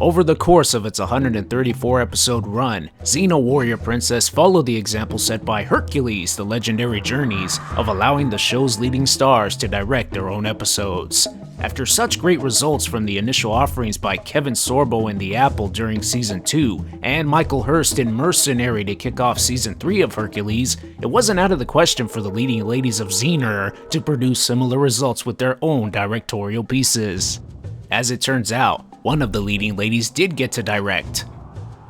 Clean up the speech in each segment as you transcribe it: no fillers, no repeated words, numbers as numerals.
Over the course of its 134 episode run, Xena Warrior Princess followed the example set by Hercules, the legendary journeys of allowing the show's leading stars to direct their own episodes. After such great results from the initial offerings by Kevin Sorbo in The Apple during Season 2, and Michael Hurst in Mercenary to kick off Season 3 of Hercules, it wasn't out of the question for the leading ladies of Xena to produce similar results with their own directorial pieces. As it turns out, one of the leading ladies did get to direct.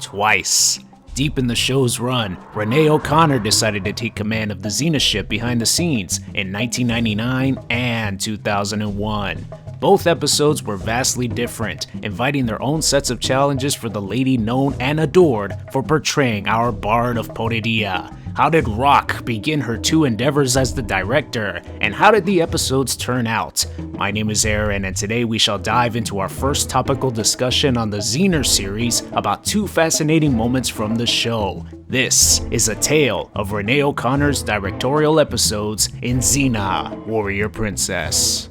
Twice. Deep in the show's run, Renee O'Connor decided to take command of the Xena ship behind the scenes in 1999 and 2001. Both episodes were vastly different, inviting their own sets of challenges for the lady known and adored for portraying our Bard of Poderia. How did Rock begin her two endeavors as the director, and how did the episodes turn out? My name is Aaron, and today we shall dive into our first topical discussion on the Xena series about two fascinating moments from the show. This is a tale of Renee O'Connor's directorial episodes in Xena Warrior Princess.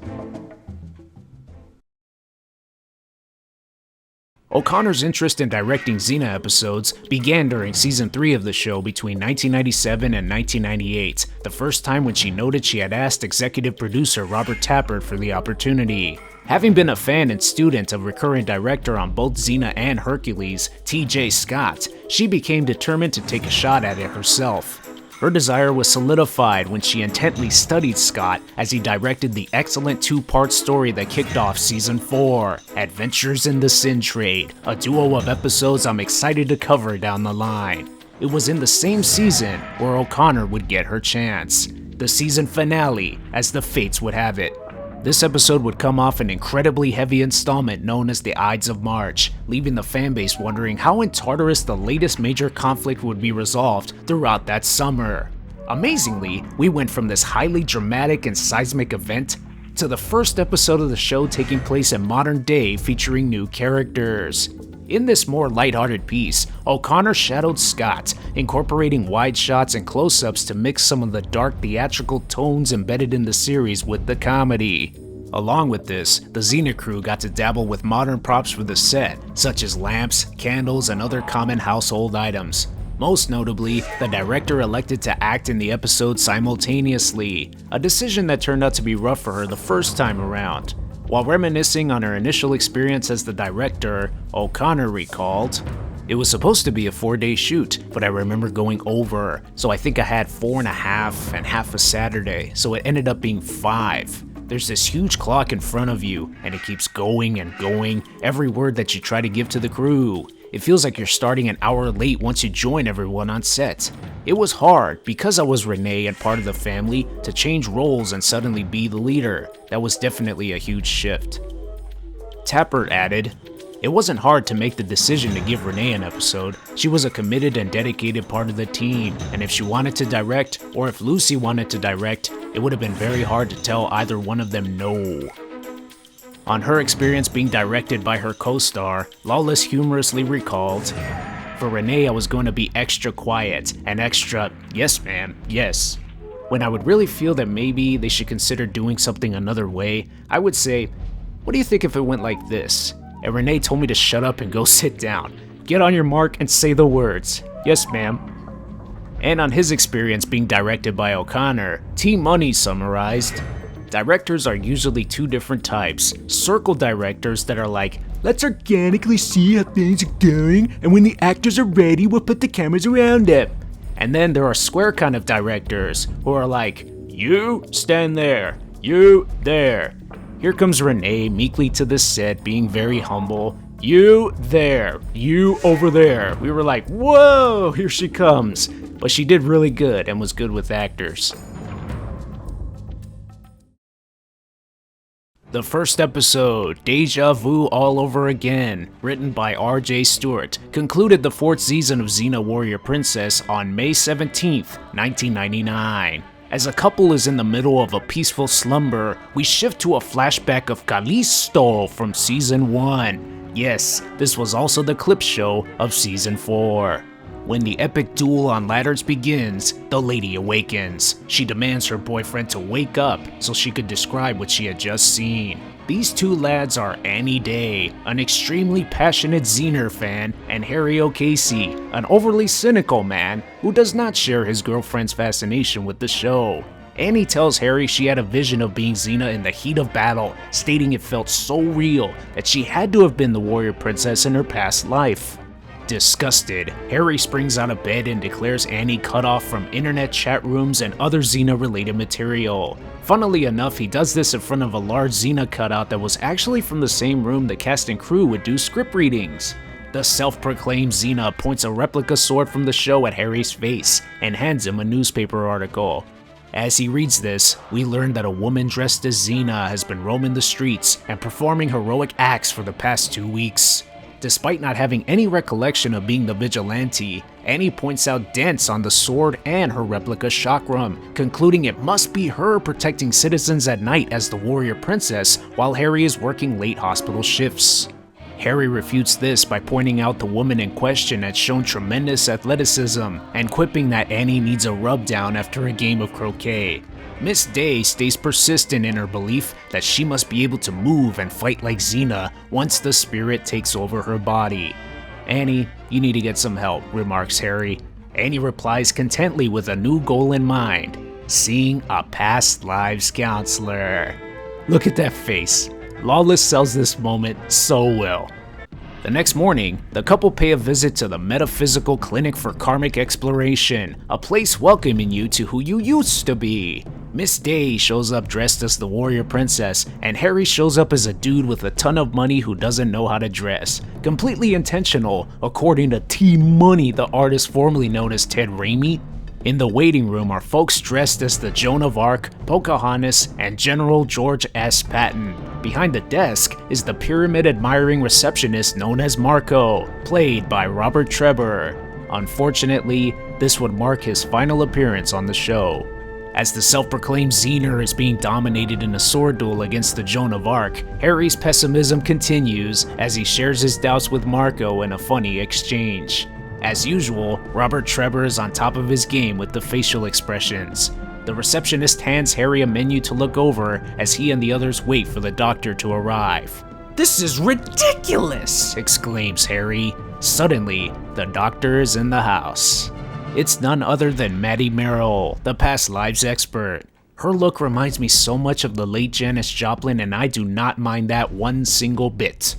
O'Connor's interest in directing Xena episodes began during Season 3 of the show between 1997 and 1998, the first time when she noted she had asked executive producer Robert Tapert for the opportunity. Having been a fan and student of recurring director on both Xena and Hercules, T.J. Scott, she became determined to take a shot at it herself. Her desire was solidified when she intently studied Scott as he directed the excellent two-part story that kicked off Season 4, Adventures in the Sin Trade, a duo of episodes I'm excited to cover down the line. It was in the same season where O'Connor would get her chance, the season finale, as the fates would have it. This episode would come off an incredibly heavy installment known as the Ides of March, leaving the fanbase wondering how in Tartarus the latest major conflict would be resolved throughout that summer. Amazingly, we went from this highly dramatic and seismic event to the first episode of the show taking place in modern day featuring new characters. In this more lighthearted piece, O'Connor shadowed Scott, incorporating wide shots and close-ups to mix some of the dark theatrical tones embedded in the series with the comedy. Along with this, the Xena crew got to dabble with modern props for the set, such as lamps, candles, and other common household items. Most notably, the director elected to act in the episode simultaneously, a decision that turned out to be rough for her the first time around. While reminiscing on her initial experience as the director, O'Connor recalled, "It was supposed to be a 4-day shoot, but I remember going over, so I think I had 4.5 and half a Saturday, so it ended up being 5. There's this huge clock in front of you, and it keeps going and going, every word that you try to give to the crew. It feels like you're starting an hour late once you join everyone on set. It was hard, because I was Renee and part of the family, to change roles and suddenly be the leader. That was definitely a huge shift." Tapert added, "It wasn't hard to make the decision to give Renee an episode. She was a committed and dedicated part of the team, and if she wanted to direct, or if Lucy wanted to direct, it would have been very hard to tell either one of them no." On her experience being directed by her co-star, Lawless humorously recalled, "For Renee, I was going to be extra quiet and extra, yes ma'am, yes. When I would really feel that maybe they should consider doing something another way, I would say, what do you think if it went like this? And Renee told me to shut up and go sit down. Get on your mark and say the words. Yes ma'am." And on his experience being directed by O'Connor, T Money summarized, "Directors are usually two different types. Circle directors that are like, let's organically see how things are going, and when the actors are ready, we'll put the cameras around them. And then there are square kind of directors who are like, you stand there, you there. Here comes Renee meekly to the set, being very humble. You there, you over there." We were like, whoa, here she comes. But she did really good and was good with actors. The first episode, Deja Vu All Over Again, written by R.J. Stewart, concluded the 4th season of Xena Warrior Princess on May 17th, 1999. As a couple is in the middle of a peaceful slumber, we shift to a flashback of Callisto from Season 1. Yes, this was also the clip show of Season 4. When the epic duel on ladders begins, the lady awakens. She demands her boyfriend to wake up so she could describe what she had just seen. These two lads are Annie Day, an extremely passionate Xena fan, and Harry O'Casey, an overly cynical man who does not share his girlfriend's fascination with the show. Annie tells Harry she had a vision of being Xena in the heat of battle, stating it felt so real that she had to have been the warrior princess in her past life. Disgusted, Harry springs out of bed and declares Annie cut off from internet chat rooms and other Xena-related material. Funnily enough, he does this in front of a large Xena cutout that was actually from the same room the cast and crew would do script readings. The self-proclaimed Xena points a replica sword from the show at Harry's face and hands him a newspaper article. As he reads this, we learn that a woman dressed as Xena has been roaming the streets and performing heroic acts for the past 2 weeks. Despite not having any recollection of being the vigilante, Annie points out dents on the sword and her replica chakram, concluding it must be her protecting citizens at night as the warrior princess while Harry is working late hospital shifts. Harry refutes this by pointing out the woman in question had shown tremendous athleticism and quipping that Annie needs a rub down after a game of croquet. Miss Day stays persistent in her belief that she must be able to move and fight like Xena once the spirit takes over her body. Annie, you need to get some help, remarks Harry. Annie replies contently with a new goal in mind, seeing a past lives counselor. Look at that face. Lawless sells this moment so well. The next morning, the couple pay a visit to the Metaphysical Clinic for Karmic Exploration, a place welcoming you to who you used to be. Miss Day shows up dressed as the warrior princess, and Harry shows up as a dude with a ton of money who doesn't know how to dress. Completely intentional, according to T-Money, the artist formerly known as Ted Raimi. In the waiting room are folks dressed as the Joan of Arc, Pocahontas, and General George S. Patton. Behind the desk is the pyramid-admiring receptionist known as Marco, played by Robert Trevor. Unfortunately, this would mark his final appearance on the show. As the self-proclaimed Xena is being dominated in a sword duel against the Joan of Arc, Harry's pessimism continues as he shares his doubts with Marco in a funny exchange. As usual, Robert Trevor is on top of his game with the facial expressions. The receptionist hands Harry a menu to look over as he and the others wait for the doctor to arrive. "This is ridiculous!" exclaims Harry. Suddenly, the doctor is in the house. It's none other than Maddie Merrill, the past lives expert. Her look reminds me so much of the late Janis Joplin, and I do not mind that one single bit.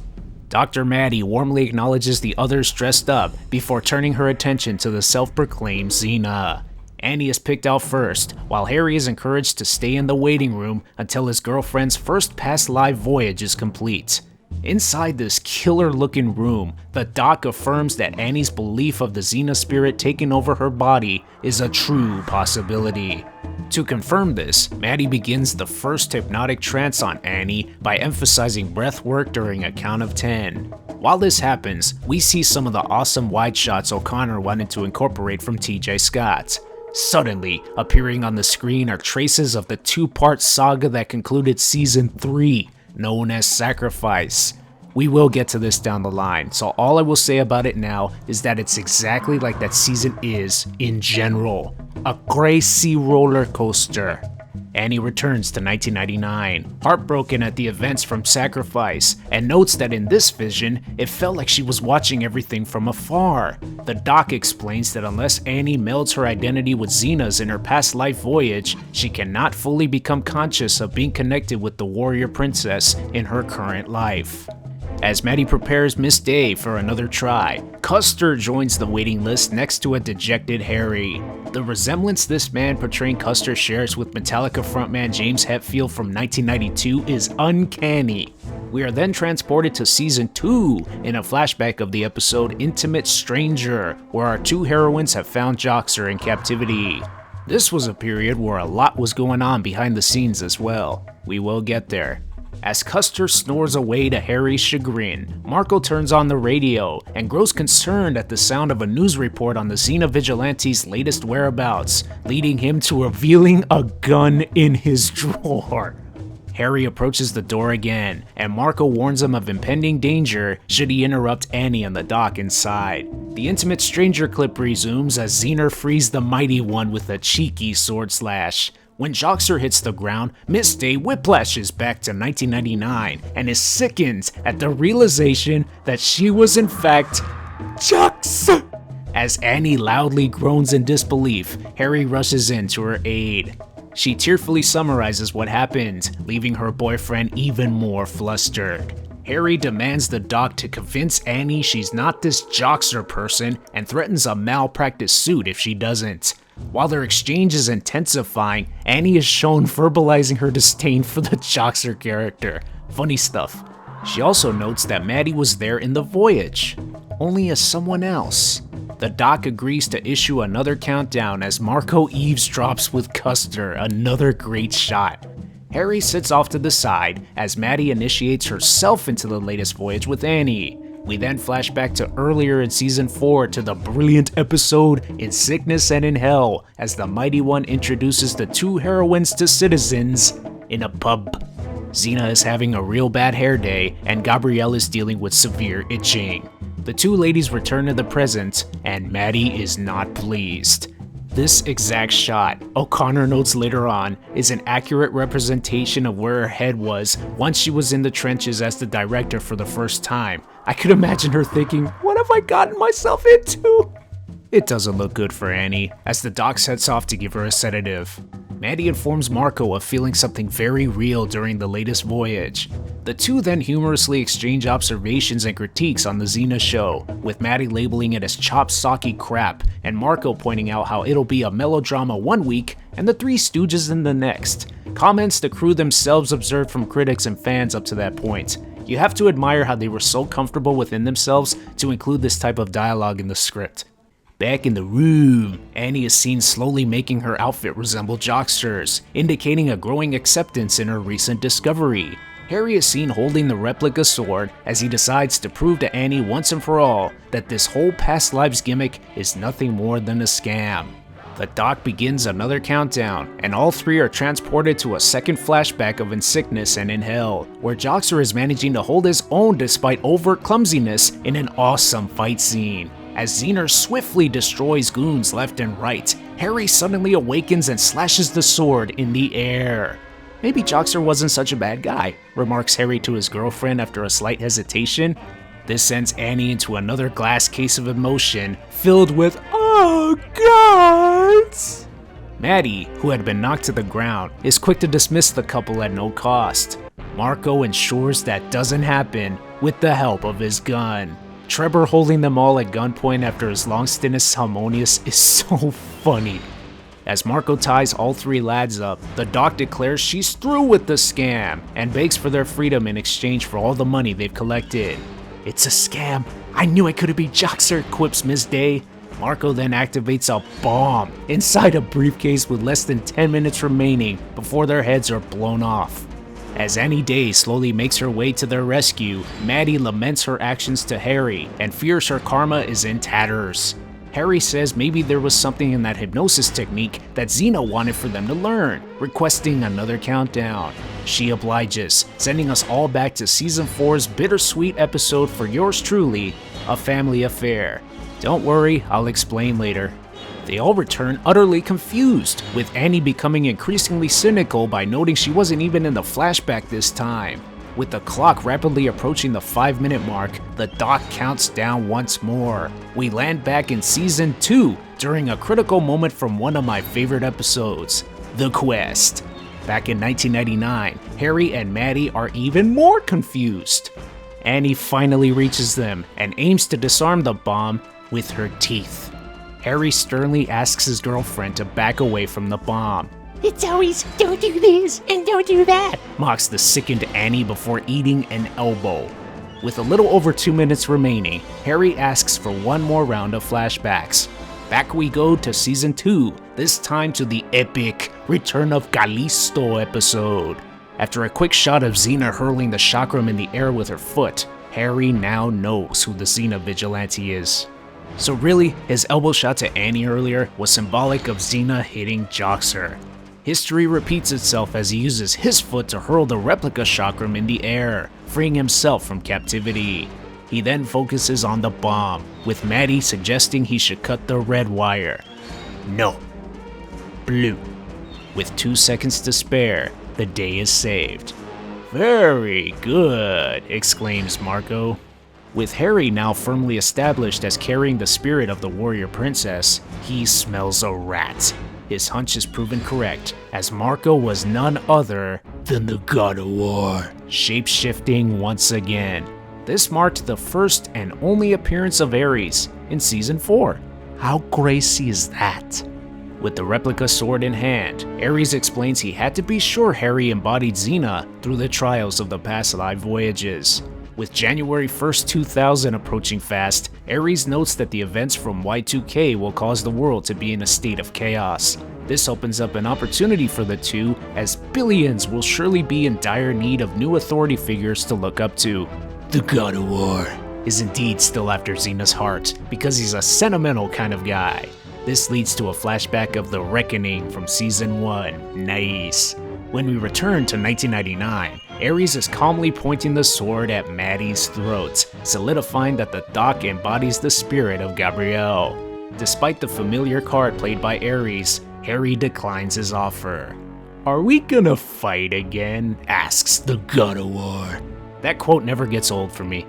Dr. Maddie warmly acknowledges the others dressed up before turning her attention to the self-proclaimed Xena. Annie is picked out first, while Harry is encouraged to stay in the waiting room until his girlfriend's first past life voyage is complete. Inside this killer-looking room, the doc affirms that Annie's belief of the Xena spirit taking over her body is a true possibility. To confirm this, Maddie begins the first hypnotic trance on Annie by emphasizing breath work during a count of 10. While this happens, we see some of the awesome wide shots O'Connor wanted to incorporate from TJ Scott. Suddenly, appearing on the screen are traces of the two-part saga that concluded Season 3, known as Sacrifice. We will get to this down the line, so all I will say about it now is that it's exactly like that season is in general. A crazy roller coaster. Annie returns to 1999, heartbroken at the events from Sacrifice, and notes that in this vision, it felt like she was watching everything from afar. The doc explains that unless Annie melds her identity with Xena's in her past life voyage, she cannot fully become conscious of being connected with the warrior princess in her current life. As Maddie prepares Miss Day for another try, Custer joins the waiting list next to a dejected Harry. The resemblance this man portraying Custer shares with Metallica frontman James Hetfield from 1992 is uncanny. We are then transported to Season 2 in a flashback of the episode Intimate Stranger, where our two heroines have found Joxer in captivity. This was a period where a lot was going on behind the scenes as well. We will get there. As Custer snores away to Harry's chagrin, Marco turns on the radio and grows concerned at the sound of a news report on the Xena Vigilante's latest whereabouts, leading him to revealing a gun in his drawer. Harry approaches the door again, and Marco warns him of impending danger should he interrupt Annie on the dock inside. The Intimate Stranger clip resumes as Xena frees the Mighty One with a cheeky sword slash. When Joxer hits the ground, Miss Day whiplashes back to 1999 and is sickened at the realization that she was in fact Joxer. As Annie loudly groans in disbelief, Harry rushes in to her aid. She tearfully summarizes what happened, leaving her boyfriend even more flustered. Harry demands the doc to convince Annie she's not this Joxer person and threatens a malpractice suit if she doesn't. While their exchange is intensifying, Annie is shown verbalizing her disdain for the Joxer character. Funny stuff. She also notes that Maddie was there in the voyage, only as someone else. The doc agrees to issue another countdown as Marco eavesdrops with Custer, another great shot. Harry sits off to the side as Maddie initiates herself into the latest voyage with Annie. We then flash back to earlier in season 4 to the brilliant episode In Sickness and in Hell as the Mighty One introduces the two heroines to citizens in a pub. Xena is having a real bad hair day and Gabrielle is dealing with severe itching. The two ladies return to the present and Maddie is not pleased. This exact shot, O'Connor notes later on, is an accurate representation of where her head was once she was in the trenches as the director for the first time. I could imagine her thinking, what have I gotten myself into? It doesn't look good for Annie, as the doc sets off to give her a sedative. Maddie informs Marco of feeling something very real during the latest voyage. The two then humorously exchange observations and critiques on the Xena show, with Maddie labeling it as chopped socky crap, and Marco pointing out how it'll be a melodrama one week and the Three Stooges in the next. Comments the crew themselves observed from critics and fans up to that point. You have to admire how they were so comfortable within themselves to include this type of dialogue in the script. Back in the room, Annie is seen slowly making her outfit resemble Joxer's, indicating a growing acceptance in her recent discovery. Harry is seen holding the replica sword as he decides to prove to Annie once and for all that this whole past lives gimmick is nothing more than a scam. The doc begins another countdown, and all three are transported to a second flashback of In Sickness and in Hell, where Joxer is managing to hold his own despite overt clumsiness in an awesome fight scene. As Xena swiftly destroys goons left and right, Harry suddenly awakens and slashes the sword in the air. Maybe Joxer wasn't such a bad guy, remarks Harry to his girlfriend after a slight hesitation. This sends Annie into another glass case of emotion, filled with "Oh God!" Maddie, who had been knocked to the ground, is quick to dismiss the couple at no cost. Marco ensures that doesn't happen with the help of his gun. Trevor holding them all at gunpoint after his long stint as Harmonious is so funny. As Marco ties all three lads up, the doc declares she's through with the scam and begs for their freedom in exchange for all the money they've collected. "It's a scam. I knew I couldn't be Joxer," quips Miss Day. Marco then activates a bomb inside a briefcase with less than 10 minutes remaining before their heads are blown off. As Annie Day slowly makes her way to their rescue, Maddie laments her actions to Harry and fears her karma is in tatters. Harry says maybe there was something in that hypnosis technique that Xena wanted for them to learn, requesting another countdown. She obliges, sending us all back to Season 4's bittersweet episode for yours truly, A Family Affair. Don't worry, I'll explain later. They all return utterly confused, with Annie becoming increasingly cynical by noting she wasn't even in the flashback this time. With the clock rapidly approaching the 5-minute mark, the doc counts down once more. We land back in Season 2 during a critical moment from one of my favorite episodes, The Quest. Back in 1999, Harry and Maddie are even more confused. Annie finally reaches them and aims to disarm the bomb with her teeth. Harry sternly asks his girlfriend to back away from the bomb. "It's always, don't do this and don't do that," mocks the sickened Annie before eating an elbow. With a little over 2 minutes remaining, Harry asks for one more round of flashbacks. Back we go to Season 2, this time to the epic Return of Callisto episode. After a quick shot of Xena hurling the chakram in the air with her foot, Harry now knows who the Xena vigilante is. So really, his elbow shot to Annie earlier was symbolic of Xena hitting Joxer. History repeats itself as he uses his foot to hurl the replica chakram in the air, freeing himself from captivity. He then focuses on the bomb, with Maddie suggesting he should cut the red wire. No. Blue. With 2 seconds to spare, the day is saved. "Very good," exclaims Marco. With Harry now firmly established as carrying the spirit of the warrior princess, he smells a rat. His hunch is proven correct, as Marco was none other than the God of War, shape-shifting once again. This marked the first and only appearance of Ares in Season 4. How crazy is that? With the replica sword in hand, Ares explains he had to be sure Harry embodied Xena through the trials of the past life voyages. With January 1st, 2000 approaching fast, Ares notes that the events from Y2K will cause the world to be in a state of chaos. This opens up an opportunity for the two, as billions will surely be in dire need of new authority figures to look up to. The God of War is indeed still after Xena's heart, because he's a sentimental kind of guy. This leads to a flashback of the Reckoning from Season 1. Nice. When we return to 1999, Ares is calmly pointing the sword at Maddie's throat, solidifying that the Doc embodies the spirit of Gabrielle. Despite the familiar card played by Ares, Harry declines his offer. "Are we gonna fight again?" asks the God of War. That quote never gets old for me.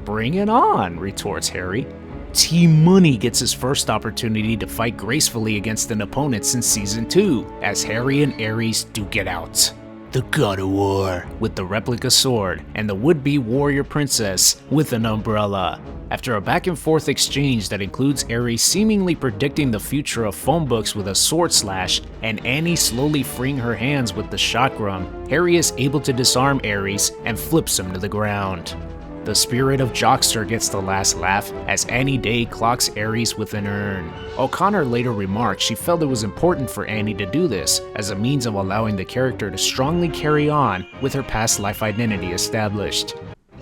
"Bring it on," retorts Harry. Team Money gets his first opportunity to fight gracefully against an opponent since Season 2, as Harry and Ares duke it out. The God of War with the replica sword, and the would-be warrior princess with an umbrella. After a back-and-forth exchange that includes Ares seemingly predicting the future of phone books with a sword slash, and Annie slowly freeing her hands with the chakram, Harry is able to disarm Ares and flips him to the ground. The spirit of Jockster gets the last laugh as Annie Day clocks Ares with an urn. O'Connor later remarked she felt it was important for Annie to do this as a means of allowing the character to strongly carry on with her past life identity established.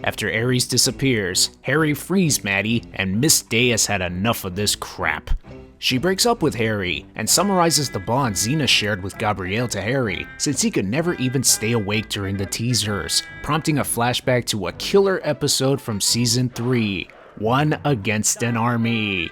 After Ares disappears, Harry frees Maddie, and Miss Day has had enough of this crap. She breaks up with Harry and summarizes the bond Xena shared with Gabrielle to Harry, since he could never even stay awake during the teasers, prompting a flashback to a killer episode from Season 3, One Against an Army.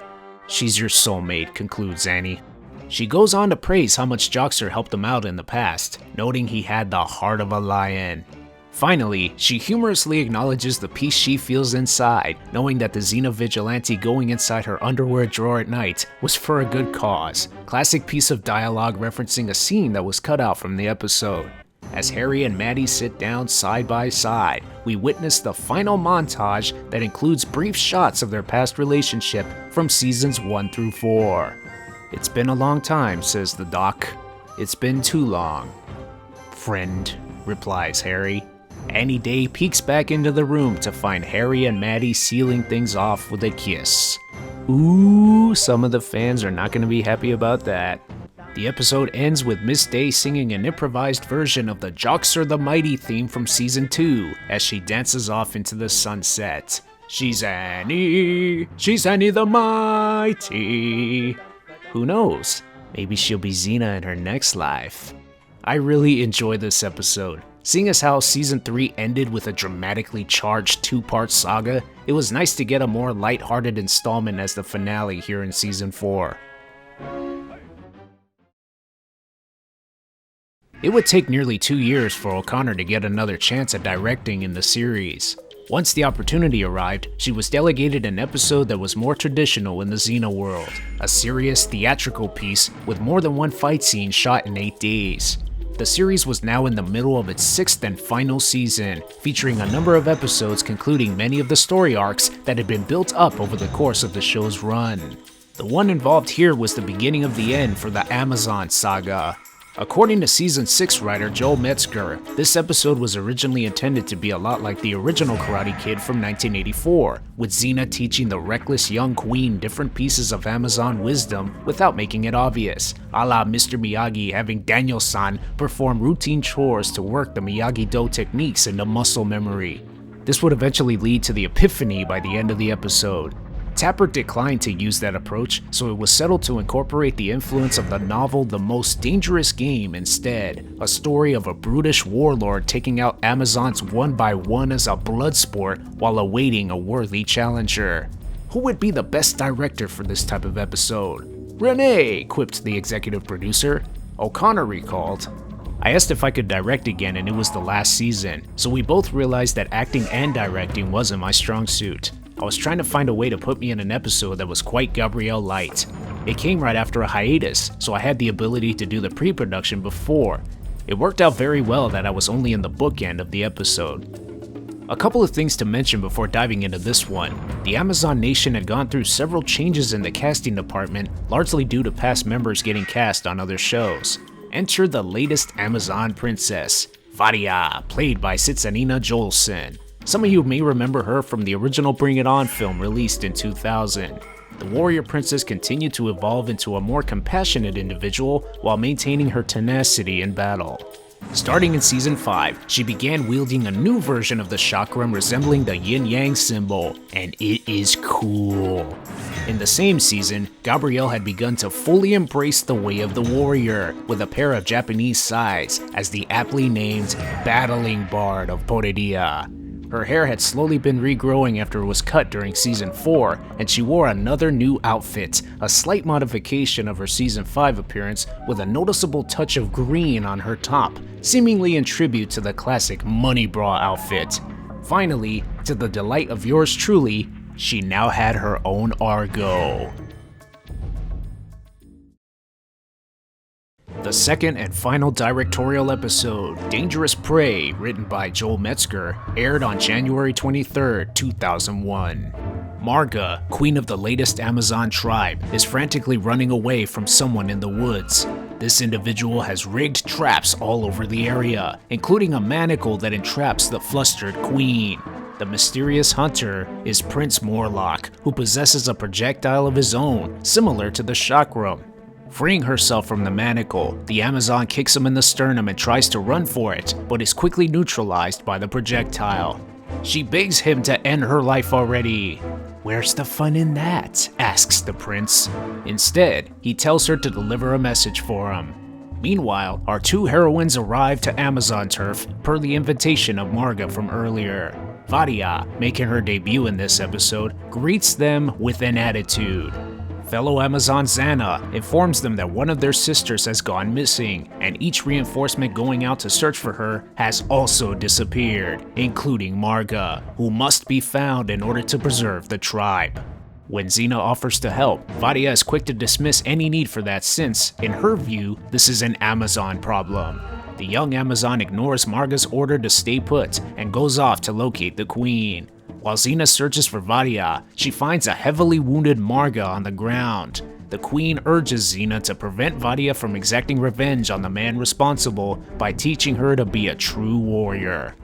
"She's your soulmate," concludes Annie. She goes on to praise how much Jockster helped him out in the past, noting he had the heart of a lion. Finally, she humorously acknowledges the peace she feels inside, knowing that the Xena vigilante going inside her underwear drawer at night was for a good cause. Classic piece of dialogue referencing a scene that was cut out from the episode. As Harry and Maddie sit down side by side, we witness the final montage that includes brief shots of their past relationship from Seasons 1 through 4. "It's been a long time," says the Doc. "It's been too long." "Friend," replies Harry. Annie Day peeks back into the room to find Harry and Maddie sealing things off with a kiss. Ooh, some of the fans are not going to be happy about that. The episode ends with Miss Day singing an improvised version of the Jockster the Mighty theme from Season 2 as she dances off into the sunset. She's Annie the Mighty. Who knows? Maybe she'll be Xena in her next life. I really enjoy this episode. Seeing as how Season 3 ended with a dramatically charged 2-part saga, it was nice to get a more light-hearted installment as the finale here in Season 4. It would take nearly 2 years for O'Connor to get another chance at directing in the series. Once the opportunity arrived, she was delegated an episode that was more traditional in the Xena world, a serious theatrical piece with more than one fight scene shot in 8 days. The series was now in the middle of its 6th and final season, featuring a number of episodes concluding many of the story arcs that had been built up over the course of the show's run. The one involved here was the beginning of the end for the Amazon saga. According to Season 6 writer Joel Metzger, this episode was originally intended to be a lot like the original Karate Kid from 1984, with Xena teaching the reckless young queen different pieces of Amazon wisdom without making it obvious, a la Mr. Miyagi having Daniel-san perform routine chores to work the Miyagi-Do techniques into muscle memory. This would eventually lead to the epiphany by the end of the episode. Tapper declined to use that approach, so it was settled to incorporate the influence of the novel The Most Dangerous Game instead, a story of a brutish warlord taking out Amazons one by one as a blood sport while awaiting a worthy challenger. Who would be the best director for this type of episode? Renee, quipped the executive producer. O'Connor recalled, "I asked if I could direct again and it was the last season, so we both realized that acting and directing wasn't my strong suit. I was trying to find a way to put me in an episode that was quite Gabrielle light. It came right after a hiatus, so I had the ability to do the pre-production before. It worked out very well that I was only in the bookend of the episode." A couple of things to mention before diving into this one. The Amazon Nation had gone through several changes in the casting department, largely due to past members getting cast on other shows. Enter the latest Amazon princess, Vadia, played by Citsanina Joelson. Some of you may remember her from the original Bring It On film released in 2000. The warrior princess continued to evolve into a more compassionate individual while maintaining her tenacity in battle. Starting in Season 5, she began wielding a new version of the chakram resembling the yin-yang symbol, and it is cool. In the same season, Gabrielle had begun to fully embrace the way of the warrior, with a pair of Japanese sais as the aptly named Battling Bard of Poredia. Her hair had slowly been regrowing after it was cut during Season 4, and she wore another new outfit, a slight modification of her Season 5 appearance with a noticeable touch of green on her top, seemingly in tribute to the classic money bra outfit. Finally, to the delight of yours truly, she now had her own Argo. The second and final directorial episode, Dangerous Prey, written by Joel Metzger, aired on January 23, 2001. Marga, queen of the latest Amazon tribe, is frantically running away from someone in the woods. This individual has rigged traps all over the area, including a manacle that entraps the flustered queen. The mysterious hunter is Prince Morlock, who possesses a projectile of his own, similar to the chakram. Freeing herself from the manacle, the Amazon kicks him in the sternum and tries to run for it, but is quickly neutralized by the projectile. She begs him to end her life already. "Where's the fun in that?" asks the prince. Instead, he tells her to deliver a message for him. Meanwhile, our two heroines arrive to Amazon turf per the invitation of Marga from earlier. Vadia, making her debut in this episode, greets them with an attitude. Fellow Amazon Xena informs them that one of their sisters has gone missing, and each reinforcement going out to search for her has also disappeared, including Marga, who must be found in order to preserve the tribe. When Xena offers to help, Vadia is quick to dismiss any need for that since, in her view, this is an Amazon problem. The young Amazon ignores Marga's order to stay put and goes off to locate the queen. While Xena searches for Vadia, she finds a heavily wounded Marga on the ground. The queen urges Xena to prevent Vadia from exacting revenge on the man responsible by teaching her to be a true warrior.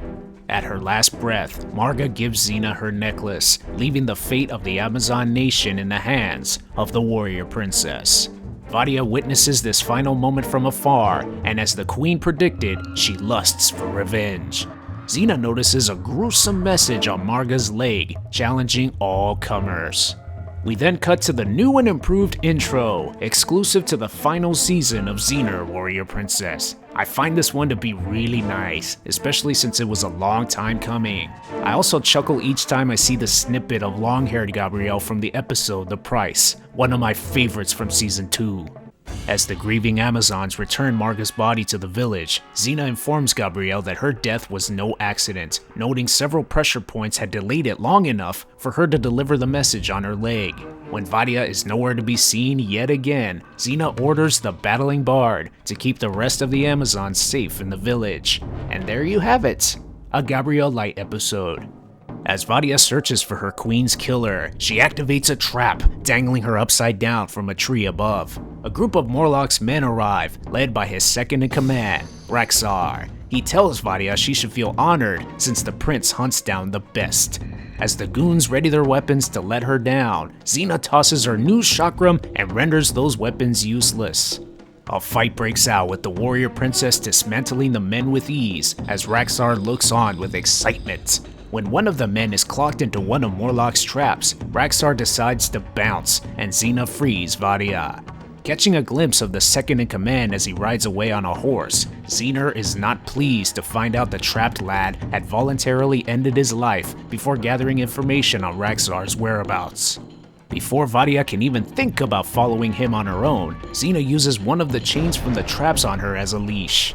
At her last breath, Marga gives Xena her necklace, leaving the fate of the Amazon nation in the hands of the warrior princess. Vadia witnesses this final moment from afar, and as the queen predicted, she lusts for revenge. Xena notices a gruesome message on Marga's leg, challenging all comers. We then cut to the new and improved intro, exclusive to the final season of Xena Warrior Princess. I find this one to be really nice, especially since it was a long time coming. I also chuckle each time I see the snippet of long-haired Gabrielle from the episode The Price, one of my favorites from Season 2. As the grieving Amazons return Marga's body to the village, Xena informs Gabrielle that her death was no accident, noting several pressure points had delayed it long enough for her to deliver the message on her leg. When Vadia is nowhere to be seen yet again, Xena orders the Battling Bard to keep the rest of the Amazons safe in the village. And there you have it, a Gabrielle Light episode. As Vadia searches for her queen's killer, she activates a trap, dangling her upside down from a tree above. A group of Morlock's men arrive, led by his second-in-command, Raxar. He tells Vadia she should feel honored since the prince hunts down the best. As the goons ready their weapons to let her down, Xena tosses her new chakram and renders those weapons useless. A fight breaks out with the warrior princess dismantling the men with ease as Raxar looks on with excitement. When one of the men is clocked into one of Morlock's traps, Raxar decides to bounce, and Xena frees Vadia. Catching a glimpse of the second-in-command as he rides away on a horse, Xena is not pleased to find out the trapped lad had voluntarily ended his life before gathering information on Raxar's whereabouts. Before Vadia can even think about following him on her own, Xena uses one of the chains from the traps on her as a leash.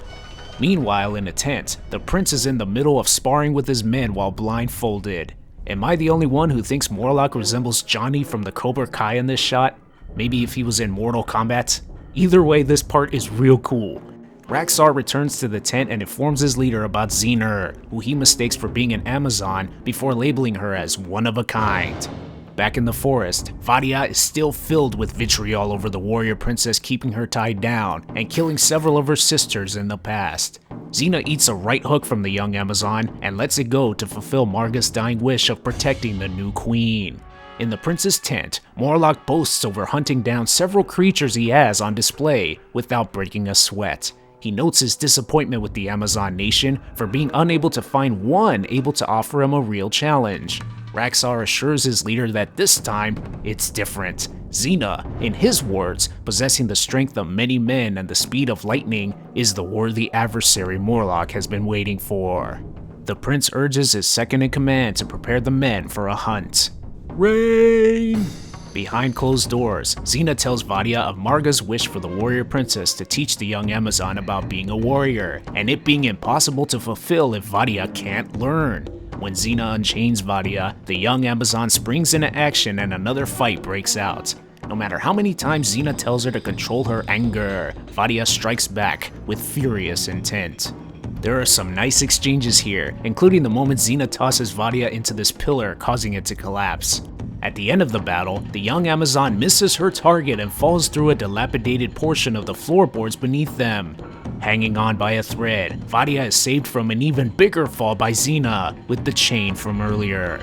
Meanwhile, in a tent, the prince is in the middle of sparring with his men while blindfolded. Am I the only one who thinks Morlock resembles Johnny from the Cobra Kai in this shot? Maybe if he was in Mortal Kombat? Either way, this part is real cool. Raxar returns to the tent and informs his leader about Xena, who he mistakes for being an Amazon before labeling her as one of a kind. Back in the forest, Vadia is still filled with vitriol over the warrior princess keeping her tied down and killing several of her sisters in the past. Xena eats a right hook from the young Amazon and lets it go to fulfill Marga's dying wish of protecting the new queen. In the prince's tent, Morlock boasts over hunting down several creatures he has on display without breaking a sweat. He notes his disappointment with the Amazon nation for being unable to find one able to offer him a real challenge. Raxar assures his leader that this time, it's different. Xena, in his words, possessing the strength of many men and the speed of lightning, is the worthy adversary Morlock has been waiting for. The prince urges his second-in-command to prepare the men for a hunt. Rain! Behind closed doors, Xena tells Vadia of Marga's wish for the warrior princess to teach the young Amazon about being a warrior, and it being impossible to fulfill if Vadia can't learn. When Xena unchains Vadia, the young Amazon springs into action and another fight breaks out. No matter how many times Xena tells her to control her anger, Vadia strikes back with furious intent. There are some nice exchanges here, including the moment Xena tosses Vadia into this pillar, causing it to collapse. At the end of the battle, the young Amazon misses her target and falls through a dilapidated portion of the floorboards beneath them. Hanging on by a thread, Vadia is saved from an even bigger fall by Xena with the chain from earlier.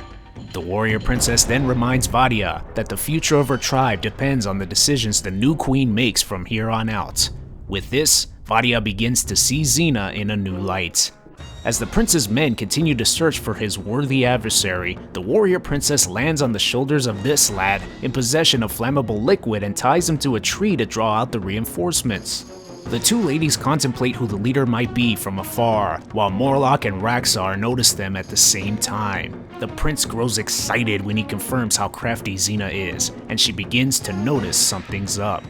The warrior princess then reminds Vadia that the future of her tribe depends on the decisions the new queen makes from here on out. With this, Vadia begins to see Xena in a new light. As the prince's men continue to search for his worthy adversary, the warrior princess lands on the shoulders of this lad in possession of flammable liquid and ties him to a tree to draw out the reinforcements. The two ladies contemplate who the leader might be from afar, while Morlock and Raxar notice them at the same time. The prince grows excited when he confirms how crafty Xena is, and she begins to notice something's up.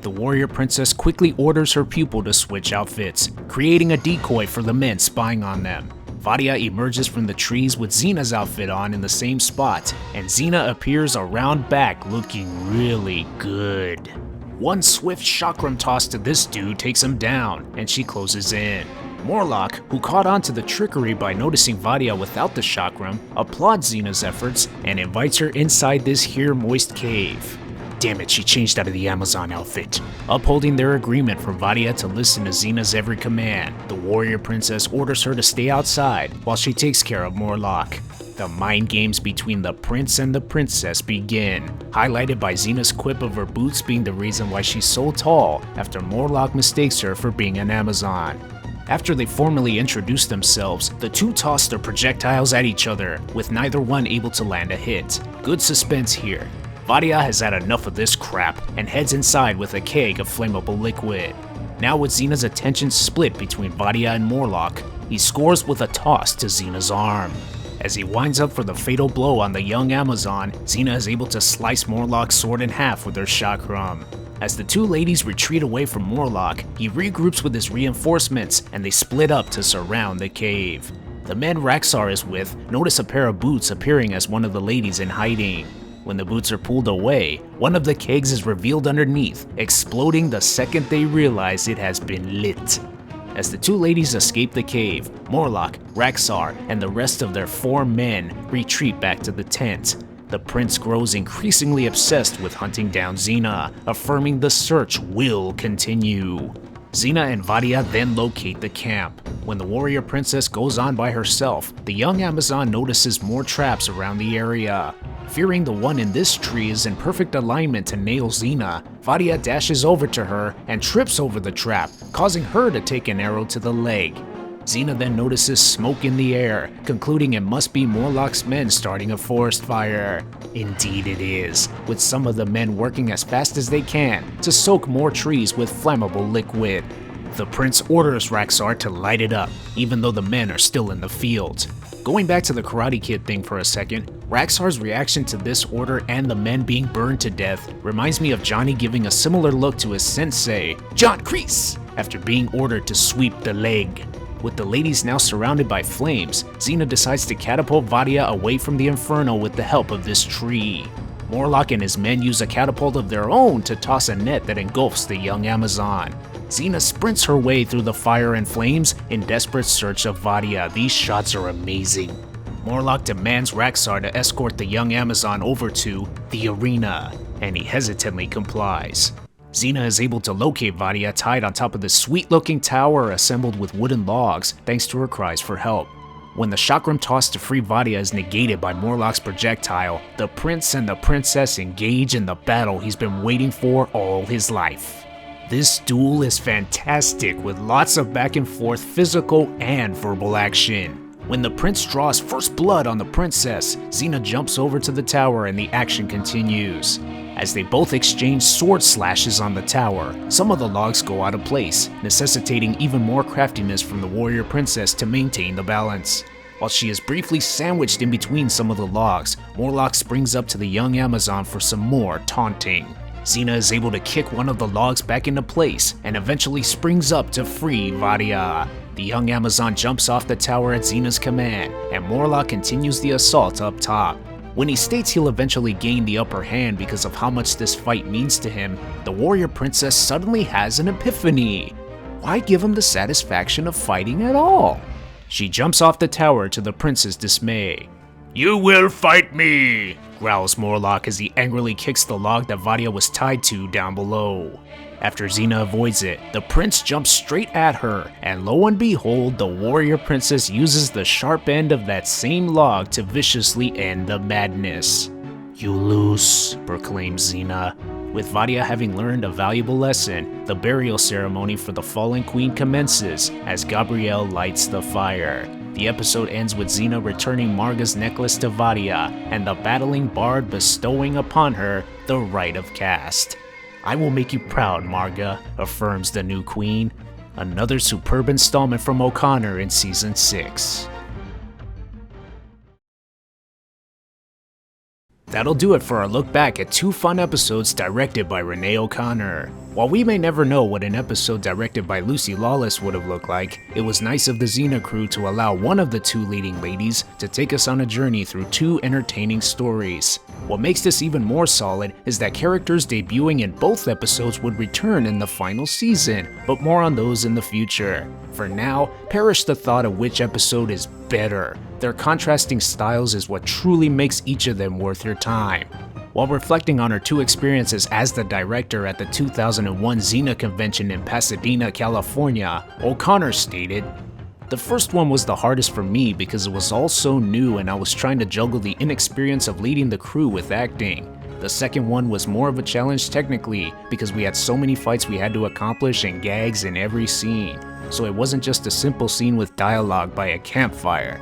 The warrior princess quickly orders her pupil to switch outfits, creating a decoy for the men spying on them. Vadia emerges from the trees with Xena's outfit on in the same spot, and Xena appears around back looking really good. One swift chakram toss to this dude takes him down, and she closes in. Morlock, who caught on to the trickery by noticing Vadia without the chakram, applauds Xena's efforts and invites her inside this here moist cave. Damn it, she changed out of the Amazon outfit. Upholding their agreement for Vadia to listen to Xena's every command, the warrior princess orders her to stay outside while she takes care of Morlock. The mind games between the prince and the princess begin, highlighted by Xena's quip of her boots being the reason why she's so tall after Morlock mistakes her for being an Amazon. After they formally introduce themselves, the two toss their projectiles at each other, with neither one able to land a hit. Good suspense here. Vadia has had enough of this crap and heads inside with a keg of flammable liquid. Now with Xena's attention split between Vadia and Morlock, he scores with a toss to Xena's arm. As he winds up for the fatal blow on the young Amazon, Xena is able to slice Morlock's sword in half with her chakram. As the two ladies retreat away from Morlock, he regroups with his reinforcements and they split up to surround the cave. The men Raxar is with notice a pair of boots appearing as one of the ladies in hiding. When the boots are pulled away, one of the kegs is revealed underneath, exploding the second they realize it has been lit. As the two ladies escape the cave, Morlock, Raxar, and the rest of their 4 men retreat back to the tent. The prince grows increasingly obsessed with hunting down Xena, affirming the search will continue. Xena and Vadia then locate the camp. When the warrior princess goes on by herself, the young Amazon notices more traps around the area. Fearing the one in this tree is in perfect alignment to nail Xena, Vadia dashes over to her and trips over the trap, causing her to take an arrow to the leg. Xena then notices smoke in the air, concluding it must be Morlock's men starting a forest fire. Indeed it is, with some of the men working as fast as they can to soak more trees with flammable liquid. The prince orders Raxar to light it up, even though the men are still in the field. Going back to the Karate Kid thing for a second, Raxar's reaction to this order and the men being burned to death reminds me of Johnny giving a similar look to his sensei, John Kreese, after being ordered to sweep the leg. With the ladies now surrounded by flames, Xena decides to catapult Vadia away from the inferno with the help of this tree. Morlock and his men use a catapult of their own to toss a net that engulfs the young Amazon. Xena sprints her way through the fire and flames in desperate search of Vadia. These shots are amazing. Morlock demands Raxar to escort the young Amazon over to the arena, and he hesitantly complies. Xena is able to locate Vadia tied on top of this sweet-looking tower assembled with wooden logs thanks to her cries for help. When the chakram toss to free Vadia is negated by Morlock's projectile, the prince and the princess engage in the battle he's been waiting for all his life. This duel is fantastic with lots of back and forth physical and verbal action. When the prince draws first blood on the princess, Xena jumps over to the tower and the action continues. As they both exchange sword slashes on the tower, some of the logs go out of place, necessitating even more craftiness from the warrior princess to maintain the balance. While she is briefly sandwiched in between some of the logs, Morlock springs up to the young Amazon for some more taunting. Xena is able to kick one of the logs back into place and eventually springs up to free Vadia. The young Amazon jumps off the tower at Xena's command, and Morlock continues the assault up top. When he states he'll eventually gain the upper hand because of how much this fight means to him, the warrior princess suddenly has an epiphany. Why give him the satisfaction of fighting at all? She jumps off the tower to the prince's dismay. "You will fight me!" growls Morlock as he angrily kicks the log that Vadia was tied to down below. After Xena avoids it, the prince jumps straight at her, and lo and behold, the warrior princess uses the sharp end of that same log to viciously end the madness. "You lose," proclaims Xena. With Vadia having learned a valuable lesson, the burial ceremony for the fallen queen commences as Gabrielle lights the fire. The episode ends with Xena returning Marga's necklace to Vadia, and the battling bard bestowing upon her the rite of caste. "I will make you proud, Marga," affirms the new queen. Another superb installment from O'Connor in Season 6. That'll do it for our look back at 2 fun episodes directed by Renee O'Connor. While we may never know what an episode directed by Lucy Lawless would have looked like, it was nice of the Xena crew to allow one of the 2 leading ladies to take us on a journey through 2 entertaining stories. What makes this even more solid is that characters debuting in both episodes would return in the final season, but more on those in the future. For now, perish the thought of which episode is better. Their contrasting styles is what truly makes each of them worth your time. While reflecting on her 2 experiences as the director at the 2001 Xena convention in Pasadena, California, O'Connor stated, "The first one was the hardest for me because it was all so new and I was trying to juggle the inexperience of leading the crew with acting. The second one was more of a challenge technically because we had so many fights we had to accomplish and gags in every scene. So it wasn't just a simple scene with dialogue by a campfire."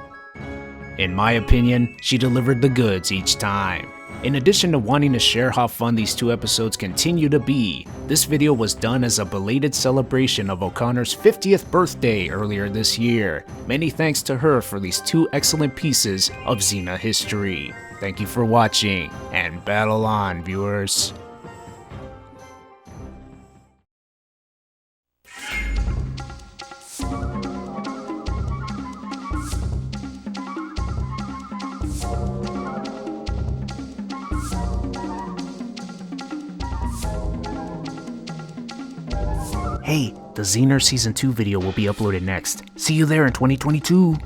In my opinion, she delivered the goods each time. In addition to wanting to share how fun these 2 episodes continue to be, this video was done as a belated celebration of O'Connor's 50th birthday earlier this year. Many thanks to her for these 2 excellent pieces of Xena history. Thank you for watching, and battle on, viewers. Hey, the Xena Season 2 video will be uploaded next. See you there in 2022!